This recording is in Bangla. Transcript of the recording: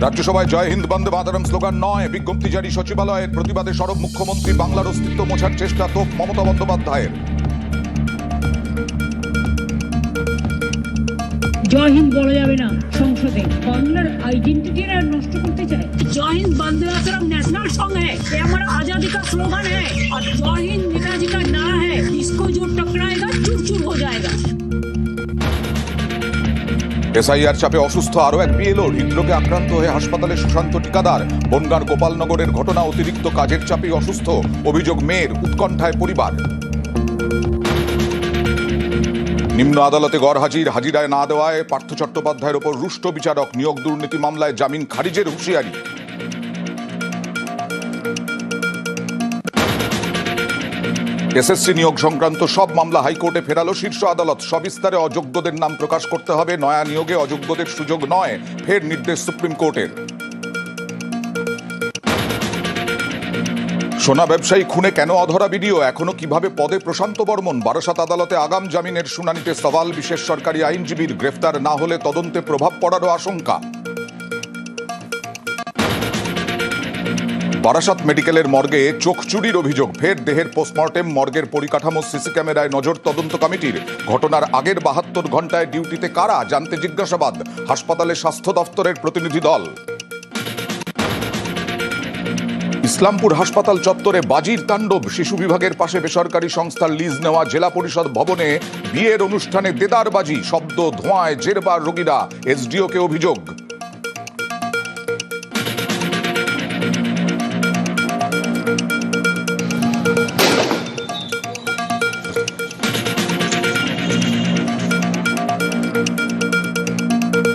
রাজ্যসভায় জয় হিন্দ বন্দে মাতরম স্লোগান নয়, বিজ্ঞপ্তি জারি সচিবালয়ের। প্রতিবাদে সরব মুখ্যমন্ত্রী, বাংলার অস্তিত্ব মোছার চেষ্টা তোপ মমতা বন্দ্যোপাধ্যায়ের। জয় হিন্দ বলা যাবে না সংসদে, বাংলার আইডেंटिटी नष्ट करते चाहे। जय हिंद वंदे मातरम नेशनल सॉन्ग है, ये हमारा आजादी का स्लोगन है, और जय हिंद नेताजी का नारा है, इसको जो टकराएगा चूर चूर हो जाएगा। এসআইআর চাপে অসুস্থ আরো এক বিএলও, হৃদরোগে আক্রান্ত হয়ে হাসপাতালে সুশান্ত ঠিকাদার। বনগাঁর গোপালনগরের ঘটনা, অতিরিক্ত কাজের চাপেই অসুস্থ, অভিযোগ মেয়ের, উৎকণ্ঠায় পরিবার। নিম্ন আদালতে গড়হাজির, হাজিরায় না দেওয়ায় পার্থ চট্টোপাধ্যায়ের ওপর রুষ্ট বিচারক। নিয়োগ দুর্নীতি মামলায় জামিন খারিজের হুঁশিয়ারি। এসএসসি নিয়োগ সংক্রান্ত সব মামলা হাইকোর্টে ফেরালো শীর্ষ আদালত। সবিস্তারে অযোগ্যদের নাম প্রকাশ করতে হবে, নয়া নিয়োগে অযোগ্যদের সুযোগ নয়, ফের নির্দেশ সুপ্রিম কোর্টের। সোনা ব্যবসায়ী খুনে কেন অধরা ভিডিও, এখনো কিভাবে পদে প্রশান্ত বর্মন। বারাসাত আদালতে আগাম জামিনের শুনানিতে সওয়াল বিশেষ সরকারি আইনজীবীর। গ্রেফতার না হলে তদন্তে প্রভাব পড়ারও আশঙ্কা। বারাসাত মেডিকেলের মর্গে চোখ চুরির অভিযোগ, ফের দেহের পোস্টমর্টেম। মর্গের পরিকাঠামো সিসি ক্যামেরায় নজর তদন্ত কমিটির। ঘটনার আগের 72 ঘন্টায় ডিউটিতে কারা, জানতে জিজ্ঞাসাবাদ। হাসপাতালে স্বাস্থ্য দফতরের প্রতিনিধি দল। ইসলামপুর হাসপাতাল চত্বরে বাজির তাণ্ডব, শিশু বিভাগের পাশে বেসরকারি সংস্থার লিজ নেওয়া জেলা পরিষদ ভবনে বিয়ের অনুষ্ঠানে দেদারবাজি, শব্দ ধোঁয়ায় জেরবার রোগীরা। এসডিওকে অভিযোগ।